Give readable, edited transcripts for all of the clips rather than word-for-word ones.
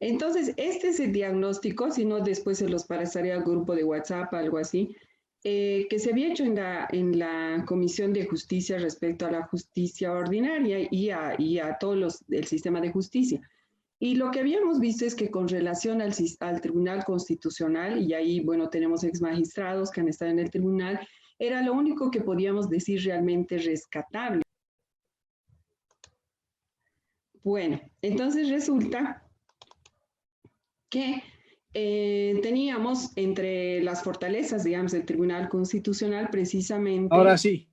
Entonces, este es el diagnóstico, si no después se los pasaré al grupo de WhatsApp, algo así, que se había hecho en la Comisión de Justicia respecto a la justicia ordinaria y a todos el sistema de justicia. Y lo que habíamos visto es que con relación al Tribunal Constitucional, y ahí, bueno, tenemos ex magistrados que han estado en el tribunal, era lo único que podíamos decir realmente rescatable. Bueno, entonces resulta que teníamos entre las fortalezas, digamos, del Tribunal Constitucional precisamente, ahora sí,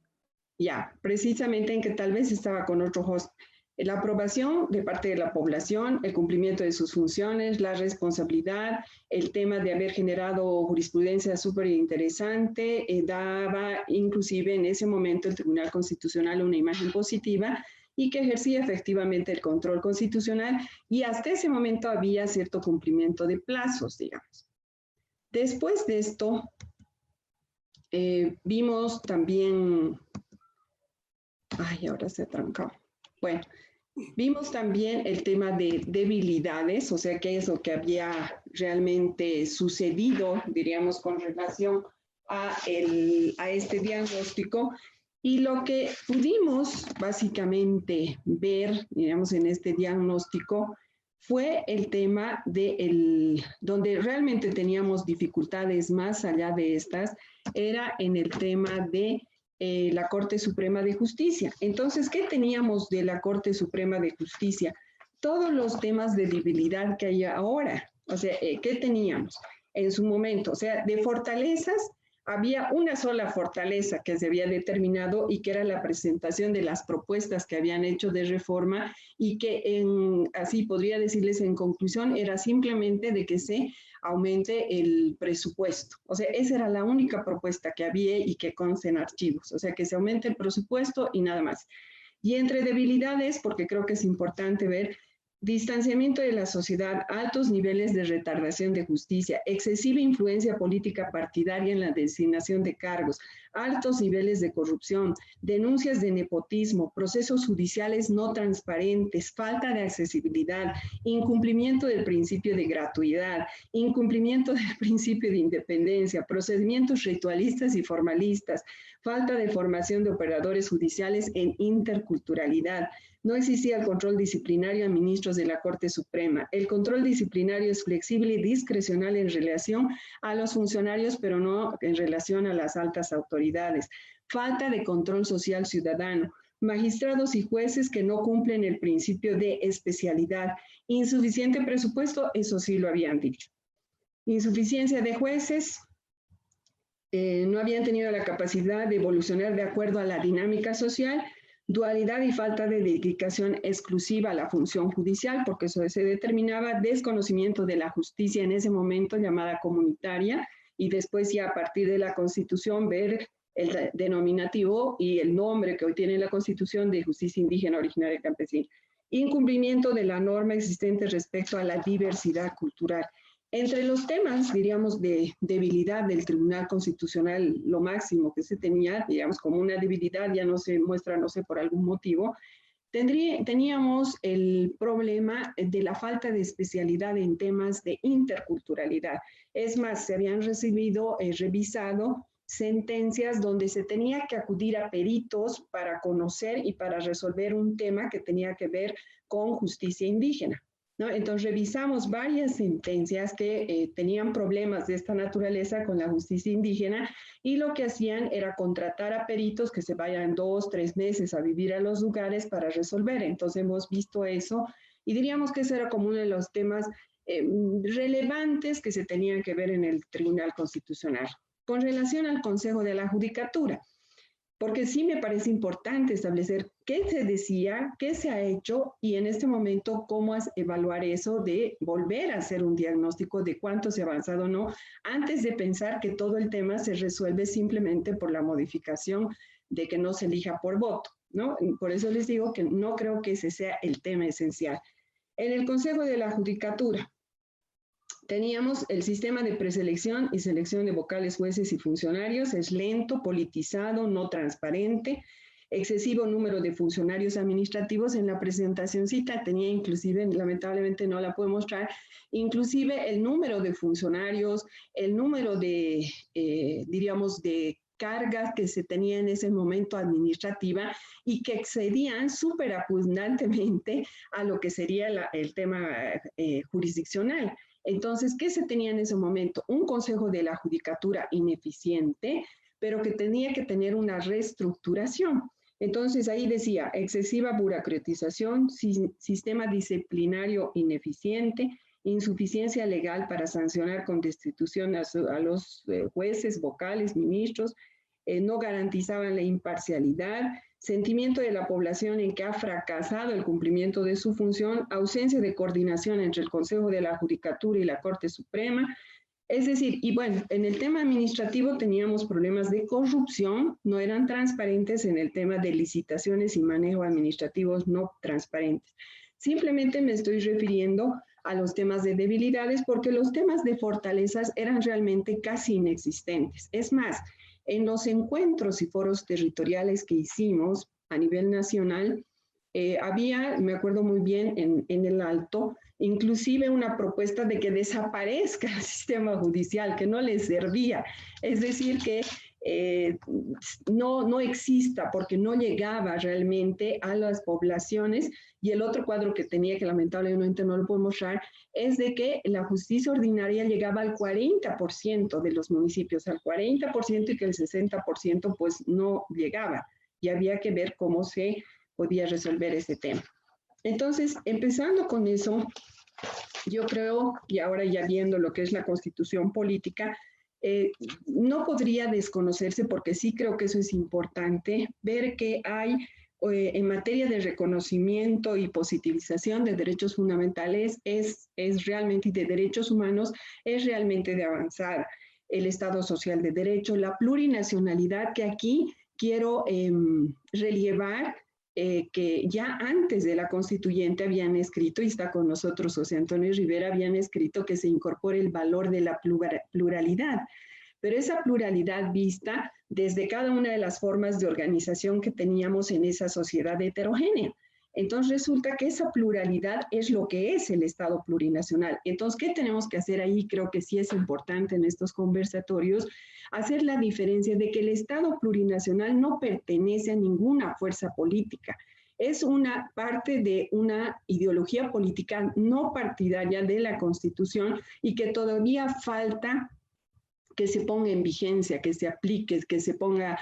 precisamente en que tal vez estaba con otro host, la aprobación de parte de la población, el cumplimiento de sus funciones, la responsabilidad, el tema de haber generado jurisprudencia súper interesante, daba inclusive en ese momento el Tribunal Constitucional una imagen positiva y que ejercía efectivamente el control constitucional y hasta ese momento había cierto cumplimiento de plazos, digamos. Después de esto, vimos también, ay, ahora se ha trancado. Bueno, vimos también el tema de debilidades, o sea, qué es lo que había realmente sucedido, diríamos, con relación a este diagnóstico. Y lo que pudimos básicamente ver, digamos, en este diagnóstico fue el tema donde realmente teníamos dificultades más allá de estas, era en el tema de la Corte Suprema de Justicia. Entonces, ¿qué teníamos de la Corte Suprema de Justicia? Todos los temas de debilidad que hay ahora. O sea, ¿qué teníamos en su momento? O sea, de fortalezas, había una sola fortaleza que se había determinado y que era la presentación de las propuestas que habían hecho de reforma y que así podría decirles en conclusión, era simplemente de que se aumente el presupuesto. O sea, esa era la única propuesta que había y que consta en archivos. O sea, que se aumente el presupuesto y nada más. Y entre debilidades, porque creo que es importante ver, distanciamiento de la sociedad, altos niveles de retardación de justicia, excesiva influencia política partidaria en la designación de cargos, altos niveles de corrupción, denuncias de nepotismo, procesos judiciales no transparentes, falta de accesibilidad, incumplimiento del principio de gratuidad, incumplimiento del principio de independencia, procedimientos ritualistas y formalistas, falta de formación de operadores judiciales en interculturalidad. No existía el control disciplinario a ministros de la Corte Suprema. El control disciplinario es flexible y discrecional en relación a los funcionarios, pero no en relación a las altas autoridades. Falta de control social ciudadano. Magistrados y jueces que no cumplen el principio de especialidad. Insuficiente presupuesto, eso sí lo habían dicho. Insuficiencia de jueces, no habían tenido la capacidad de evolucionar de acuerdo a la dinámica social, dualidad y falta de dedicación exclusiva a la función judicial, porque eso se determinaba, desconocimiento de la justicia en ese momento llamada comunitaria, y después ya a partir de la Constitución ver el denominativo y el nombre que hoy tiene la Constitución de justicia indígena originaria campesina. Incumplimiento de la norma existente respecto a la diversidad cultural. Entre los temas, diríamos, de debilidad del Tribunal Constitucional, lo máximo que se tenía, digamos, como una debilidad, ya no se muestra, no sé, por algún motivo, teníamos el problema de la falta de especialidad en temas de interculturalidad. Es más, se habían revisado sentencias donde se tenía que acudir a peritos para conocer y para resolver un tema que tenía que ver con justicia indígena, ¿no? Entonces revisamos varias sentencias que tenían problemas de esta naturaleza con la justicia indígena y lo que hacían era contratar a peritos que se vayan 2, 3 meses a vivir a los lugares para resolver. Entonces hemos visto eso y diríamos que ese era como uno de los temas relevantes que se tenían que ver en el Tribunal Constitucional. Con relación al Consejo de la Judicatura, porque sí me parece importante establecer qué se decía, qué se ha hecho y en este momento cómo evaluar eso de volver a hacer un diagnóstico de cuánto se ha avanzado o no, antes de pensar que todo el tema se resuelve simplemente por la modificación de que no se elija por voto, ¿no? Por eso les digo que no creo que ese sea el tema esencial. En el Consejo de la Judicatura, teníamos el sistema de preselección y selección de vocales, jueces y funcionarios, es lento, politizado, no transparente, excesivo número de funcionarios administrativos. En la presentacioncita tenía inclusive, lamentablemente no la puedo mostrar, inclusive el número de funcionarios, el número de, diríamos, de cargas que se tenía en ese momento administrativa y que excedían súper abundantemente a lo que sería el tema jurisdiccional. Entonces, ¿qué se tenía en ese momento? Un consejo de la judicatura ineficiente, pero que tenía que tener una reestructuración. Entonces, ahí decía, excesiva burocratización, sistema disciplinario ineficiente, insuficiencia legal para sancionar con destitución a los jueces, vocales, ministros, no garantizaban la imparcialidad, sentimiento de la población en que ha fracasado el cumplimiento de su función, ausencia de coordinación entre el Consejo de la Judicatura y la Corte Suprema. Es decir, y bueno, en el tema administrativo teníamos problemas de corrupción, no eran transparentes en el tema de licitaciones y manejo administrativos no transparentes. Simplemente me estoy refiriendo a los temas de debilidades porque los temas de fortalezas eran realmente casi inexistentes. Es más, en los encuentros y foros territoriales que hicimos a nivel nacional, había, me acuerdo muy bien, en el Alto, inclusive una propuesta de que desaparezca el sistema judicial, que no les servía. Es decir, que no exista porque no llegaba realmente a las poblaciones. Y el otro cuadro que tenía, que lamentablemente no lo puedo mostrar, es de que la justicia ordinaria llegaba al 40% de los municipios, al 40%, y que el 60% pues no llegaba. Y había que ver cómo se podía resolver ese tema. Entonces, empezando con eso, yo creo, y ahora ya viendo lo que es la constitución política, no podría desconocerse, porque sí creo que eso es importante, ver que hay en materia de reconocimiento y positivización de derechos fundamentales, es realmente, y de derechos humanos, es realmente de avanzar. El Estado Social de Derecho, la plurinacionalidad, que aquí quiero relievar, que ya antes de la constituyente habían escrito, y está con nosotros José Antonio Rivera, habían escrito que se incorpore el valor de la pluralidad, pero esa pluralidad vista desde cada una de las formas de organización que teníamos en esa sociedad heterogénea. Entonces resulta que esa pluralidad es lo que es el Estado plurinacional. Entonces, ¿qué tenemos que hacer ahí? Creo que sí es importante en estos conversatorios hacer la diferencia de que el Estado plurinacional no pertenece a ninguna fuerza política. Es una parte de una ideología política no partidaria de la Constitución y que todavía falta que se ponga en vigencia, que se aplique, que se ponga,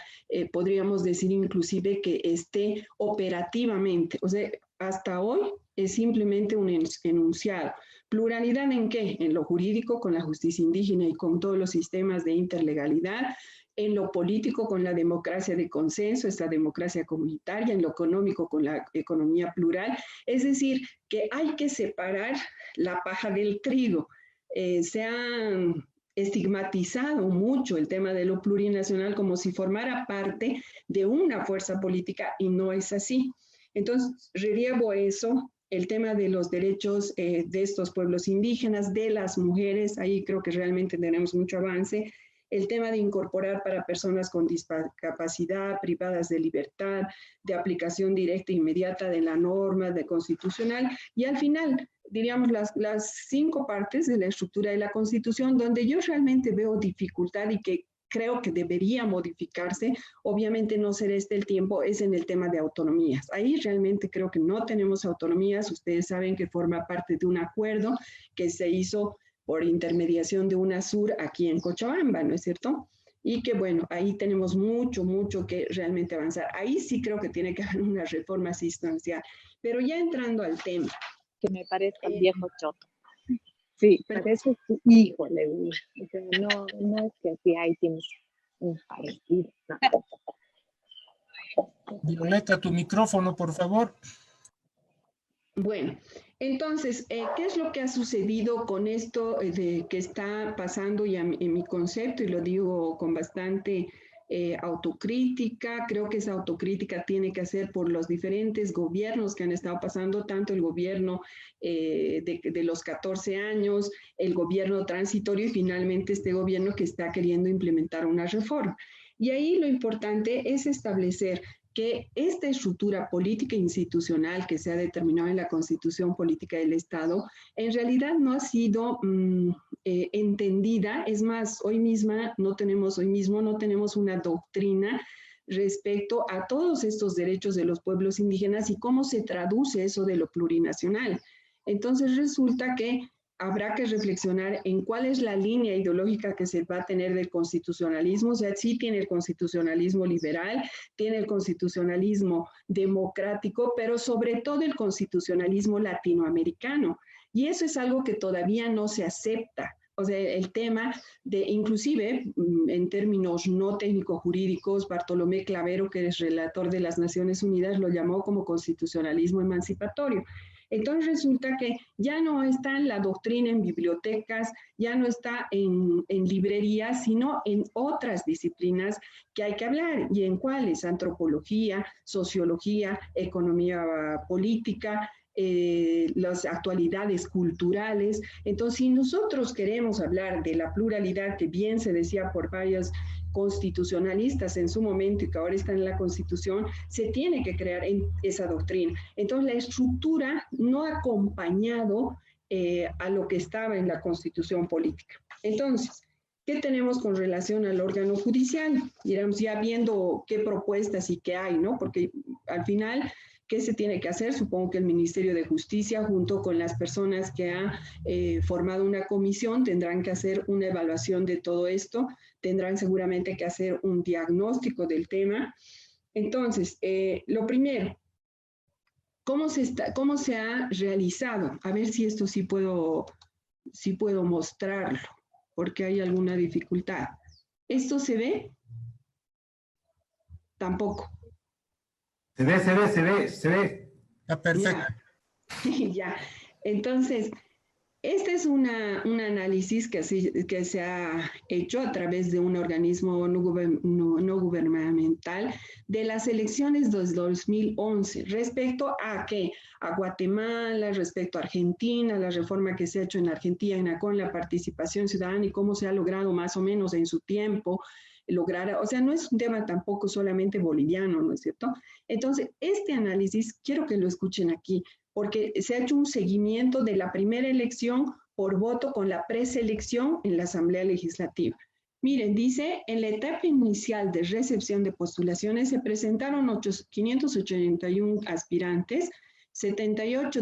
podríamos decir inclusive que esté operativamente. O sea, hasta hoy es simplemente un enunciado. ¿Pluralidad en qué? En lo jurídico, con la justicia indígena y con todos los sistemas de interlegalidad; en lo político, con la democracia de consenso, esta democracia comunitaria; en lo económico, con la economía plural. Es decir, que hay que separar la paja del trigo. Se han estigmatizado mucho el tema de lo plurinacional como si formara parte de una fuerza política, y no es así. Entonces, relievo eso, el tema de los derechos de estos pueblos indígenas, de las mujeres, ahí creo que realmente tenemos mucho avance; el tema de incorporar para personas con discapacidad, privadas de libertad, de aplicación directa e inmediata de la norma de constitucional; y al final, diríamos, las 5 partes de la estructura de la Constitución, donde yo realmente veo dificultad y que creo que debería modificarse, obviamente no será este el tiempo, es en el tema de autonomías. Ahí realmente creo que no tenemos autonomías. Ustedes saben que forma parte de un acuerdo que se hizo por intermediación de UNASUR aquí en Cochabamba, ¿no es cierto? Y que bueno, ahí tenemos mucho que realmente avanzar. Ahí sí creo que tiene que haber una reforma asistencial. Pero ya entrando al tema. Que me parezca viejo choto. Sí, parece tu hijo, le digo. O sea, no es que así ahí tienes un parecido. No. Violeta, tu micrófono, por favor. Bueno, entonces, ¿qué es lo que ha sucedido con esto que está pasando ya en mi concepto? Y lo digo con bastante autocrítica. Creo que esa autocrítica tiene que hacer por los diferentes gobiernos que han estado pasando, tanto el gobierno de los 14 años, el gobierno transitorio y finalmente este gobierno que está queriendo implementar una reforma. Y ahí lo importante es establecer que esta estructura política e institucional que se ha determinado en la Constitución Política del Estado, en realidad no ha sido entendida. Es más, hoy mismo no tenemos una doctrina respecto a todos estos derechos de los pueblos indígenas y cómo se traduce eso de lo plurinacional. Entonces resulta que habrá que reflexionar en cuál es la línea ideológica que se va a tener del constitucionalismo. O sea, sí tiene el constitucionalismo liberal, tiene el constitucionalismo democrático, pero sobre todo el constitucionalismo latinoamericano. Y eso es algo que todavía no se acepta. O sea, el tema de, inclusive, en términos no técnico-jurídicos, Bartolomé Clavero, que es relator de las Naciones Unidas, lo llamó como constitucionalismo emancipatorio. Entonces resulta que ya no está la doctrina en bibliotecas, ya no está en librerías, sino en otras disciplinas que hay que hablar. ¿Y en cuáles? Antropología, sociología, economía política, las actualidades culturales. Entonces, si nosotros queremos hablar de la pluralidad, que bien se decía por varios constitucionalistas en su momento y que ahora están en la Constitución, se tiene que crear esa doctrina. Entonces, la estructura no ha acompañado a lo que estaba en la Constitución política. Entonces, ¿qué tenemos con relación al órgano judicial? Iremos ya viendo qué propuestas y qué hay, ¿no? Porque al final, ¿qué se tiene que hacer? Supongo que el Ministerio de Justicia, junto con las personas que han formado una comisión, tendrán que hacer una evaluación de todo esto, tendrán seguramente que hacer un diagnóstico del tema. Entonces, lo primero, ¿cómo se ha realizado? A ver si esto sí puedo mostrarlo, porque hay alguna dificultad. ¿Esto se ve? Tampoco. Se ve. Está perfecto. Ya. Ya. Entonces, este es un análisis que se ha hecho a través de un organismo no gubernamental de las elecciones de 2011 respecto a ¿qué? A Guatemala, respecto a Argentina, la reforma que se ha hecho en Argentina con la participación ciudadana y cómo se ha logrado más o menos en su tiempo lograr, o sea, no es un tema tampoco solamente boliviano, ¿no es cierto? Entonces, este análisis, quiero que lo escuchen aquí, porque se ha hecho un seguimiento de la primera elección por voto con la preselección en la Asamblea Legislativa. Miren, dice, en la etapa inicial de recepción de postulaciones se presentaron 581 aspirantes, 78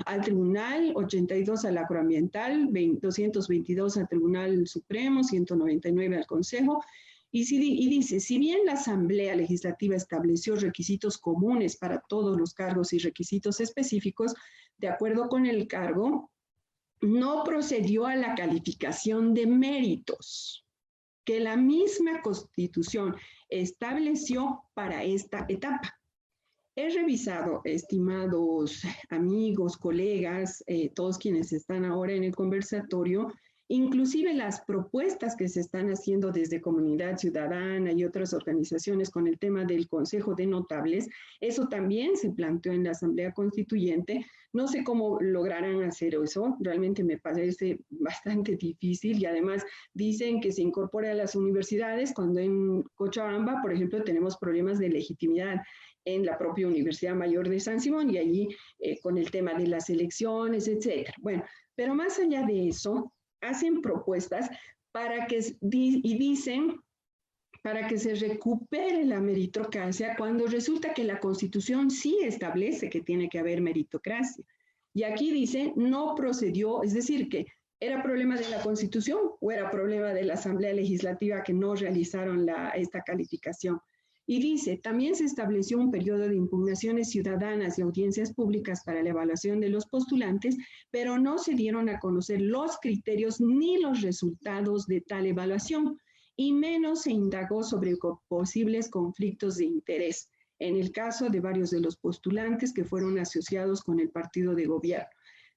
al tribunal, 82 al agroambiental, 222 al Tribunal Supremo, 199 al Consejo. Y dice, si bien la Asamblea Legislativa estableció requisitos comunes para todos los cargos y requisitos específicos, de acuerdo con el cargo, no procedió a la calificación de méritos que la misma Constitución estableció para esta etapa. He revisado, estimados amigos, colegas, todos quienes están ahora en el conversatorio, inclusive las propuestas que se están haciendo desde Comunidad Ciudadana y otras organizaciones con el tema del Consejo de Notables. Eso también se planteó en la Asamblea Constituyente. No sé cómo lograrán hacer eso, realmente me parece bastante difícil y además dicen que se incorpora a las universidades cuando en Cochabamba, por ejemplo, tenemos problemas de legitimidad en la propia Universidad Mayor de San Simón y allí con el tema de las elecciones, etcétera. Bueno, pero más allá de eso, hacen propuestas para que, y dicen, para que se recupere la meritocracia cuando resulta que la Constitución sí establece que tiene que haber meritocracia. Y aquí dice, no procedió, es decir, que ¿era problema de la Constitución o era problema de la Asamblea Legislativa que no realizaron esta calificación? Y dice, también se estableció un periodo de impugnaciones ciudadanas y audiencias públicas para la evaluación de los postulantes, pero no se dieron a conocer los criterios ni los resultados de tal evaluación, y menos se indagó sobre posibles conflictos de interés, en el caso de varios de los postulantes que fueron asociados con el partido de gobierno.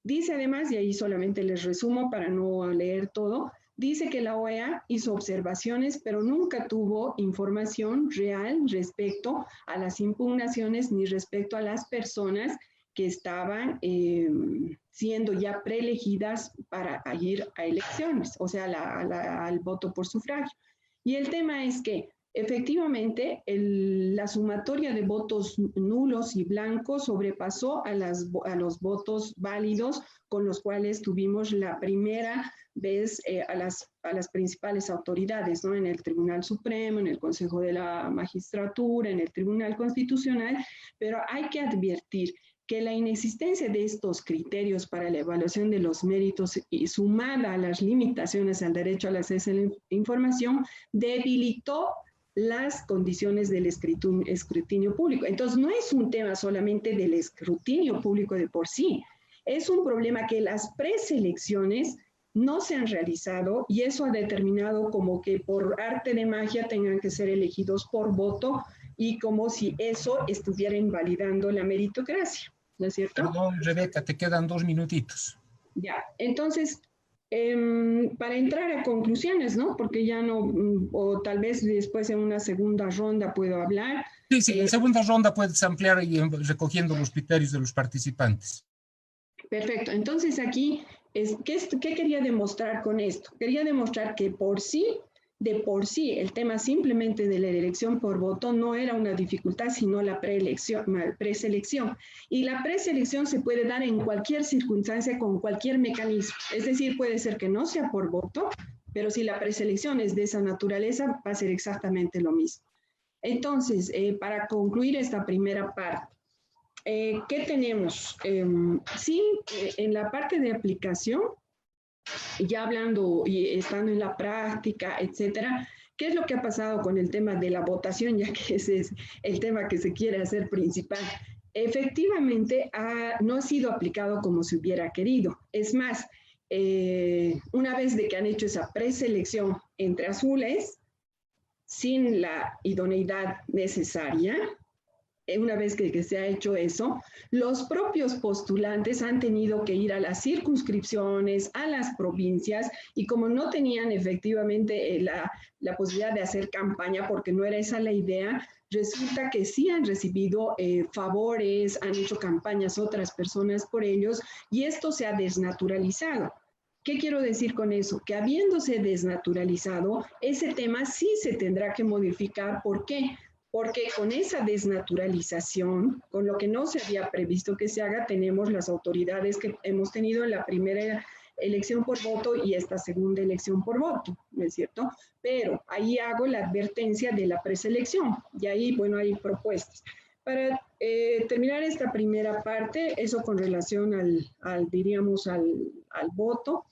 Dice además, y ahí solamente les resumo para no leer todo, dice que la OEA hizo observaciones, pero nunca tuvo información real respecto a las impugnaciones ni respecto a las personas que estaban siendo ya preelegidas para ir a elecciones, o sea, al voto por sufragio. Y el tema es que Efectivamente, la sumatoria de votos nulos y blancos sobrepasó a los votos válidos con los cuales tuvimos la primera vez a las principales autoridades, ¿no? En el Tribunal Supremo, en el Consejo de la Magistratura, en el Tribunal Constitucional, pero hay que advertir que la inexistencia de estos criterios para la evaluación de los méritos y sumada a las limitaciones al derecho al acceso a la información debilitó las condiciones del escrutinio público. Entonces, no es un tema solamente del escrutinio público de por sí, es un problema que las preselecciones no se han realizado y eso ha determinado como que por arte de magia tengan que ser elegidos por voto y como si eso estuviera invalidando la meritocracia, ¿no es cierto? Perdón, Rebeca, te quedan 2 minutitos. Ya, entonces, para entrar a conclusiones, ¿no? Porque ya no, o tal vez después en una segunda ronda puedo hablar. Sí, en segunda ronda puedes ampliar y recogiendo los criterios de los participantes. Perfecto, entonces aquí, ¿qué quería demostrar con esto? Quería demostrar que de por sí, el tema simplemente de la elección por voto no era una dificultad, sino la preselección. Y la preselección se puede dar en cualquier circunstancia, con cualquier mecanismo. Es decir, puede ser que no sea por voto, pero si la preselección es de esa naturaleza, va a ser exactamente lo mismo. Entonces, para concluir esta primera parte, ¿qué tenemos? Sí, en la parte de aplicación, ya hablando y estando en la práctica, etcétera, ¿qué es lo que ha pasado con el tema de la votación? Ya que ese es el tema que se quiere hacer principal. Efectivamente, no ha sido aplicado como se hubiera querido. Es más, una vez de que han hecho esa preselección entre azules, sin la idoneidad necesaria, una vez que se ha hecho eso, los propios postulantes han tenido que ir a las circunscripciones, a las provincias, y como no tenían efectivamente la posibilidad de hacer campaña, porque no era esa la idea, resulta que sí han recibido favores, han hecho campañas otras personas por ellos, y esto se ha desnaturalizado. ¿Qué quiero decir con eso? Que habiéndose desnaturalizado, ese tema sí se tendrá que modificar. ¿Por qué? Porque con esa desnaturalización, con lo que no se había previsto que se haga, tenemos las autoridades que hemos tenido en la primera elección por voto y esta segunda elección por voto, ¿no es cierto? Pero ahí hago la advertencia de la preselección y ahí, bueno, hay propuestas. Para terminar esta primera parte, eso con relación al voto.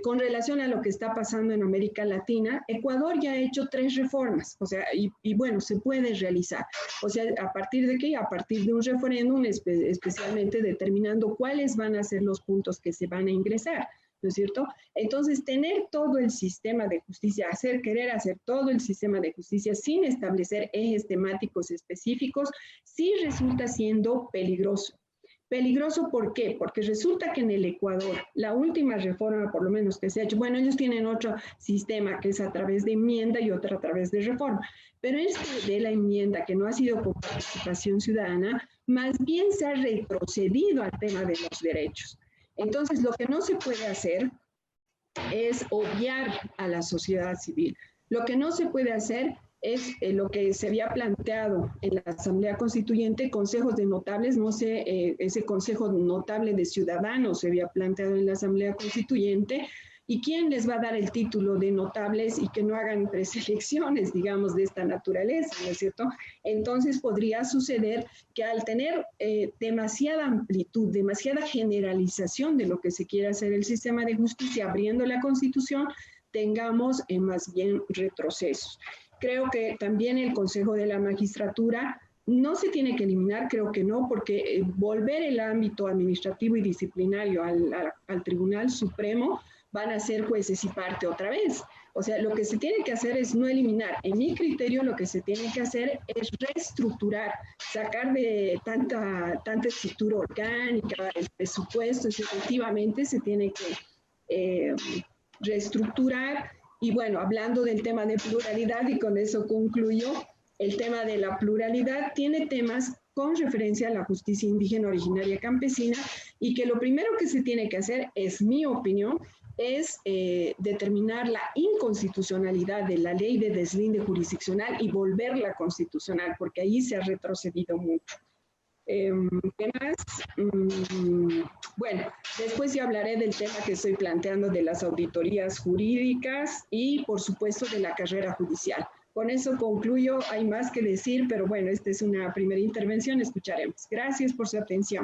Con relación a lo que está pasando en América Latina, Ecuador ya ha hecho 3 reformas, o sea, y bueno, se puede realizar. O sea, ¿a partir de qué? A partir de un referéndum, especialmente determinando cuáles van a ser los puntos que se van a ingresar, ¿no es cierto? Entonces, tener todo el sistema de justicia, querer hacer todo el sistema de justicia sin establecer ejes temáticos específicos, sí resulta siendo peligroso. Peligroso, ¿por qué? Porque resulta que en el Ecuador, la última reforma, por lo menos que se ha hecho, bueno, ellos tienen otro sistema que es a través de enmienda y otra a través de reforma, pero este de la enmienda, que no ha sido con participación ciudadana, más bien se ha retrocedido al tema de los derechos. Entonces, lo que no se puede hacer es obviar a la sociedad civil. Lo que no se puede hacer es lo que se había planteado en la Asamblea Constituyente, consejos de notables, no sé, ese consejo notable de ciudadanos se había planteado en la Asamblea Constituyente, y quién les va a dar el título de notables y que no hagan preselecciones, digamos, de esta naturaleza, ¿no es cierto? Entonces podría suceder que al tener demasiada amplitud, demasiada generalización de lo que se quiere hacer el sistema de justicia, abriendo la Constitución, tengamos más bien retrocesos. Creo que también el Consejo de la Magistratura no se tiene que eliminar, creo que no, porque volver el ámbito administrativo y disciplinario al Tribunal Supremo van a ser jueces y parte otra vez. O sea, lo que se tiene que hacer es no eliminar. En mi criterio, lo que se tiene que hacer es reestructurar, sacar de tanta estructura orgánica, el presupuesto, efectivamente se tiene que reestructurar. Y bueno, hablando del tema de pluralidad, y con eso concluyo, el tema de la pluralidad tiene temas con referencia a la justicia indígena originaria campesina, y que lo primero que se tiene que hacer, es mi opinión, es determinar la inconstitucionalidad de la ley de deslinde jurisdiccional y volverla constitucional, porque ahí se ha retrocedido mucho. ¿Qué más? Bueno, después ya hablaré del tema que estoy planteando de las auditorías jurídicas y, por supuesto, de la carrera judicial. Con eso concluyo, hay más que decir, pero bueno, esta es una primera intervención, escucharemos. Gracias por su atención.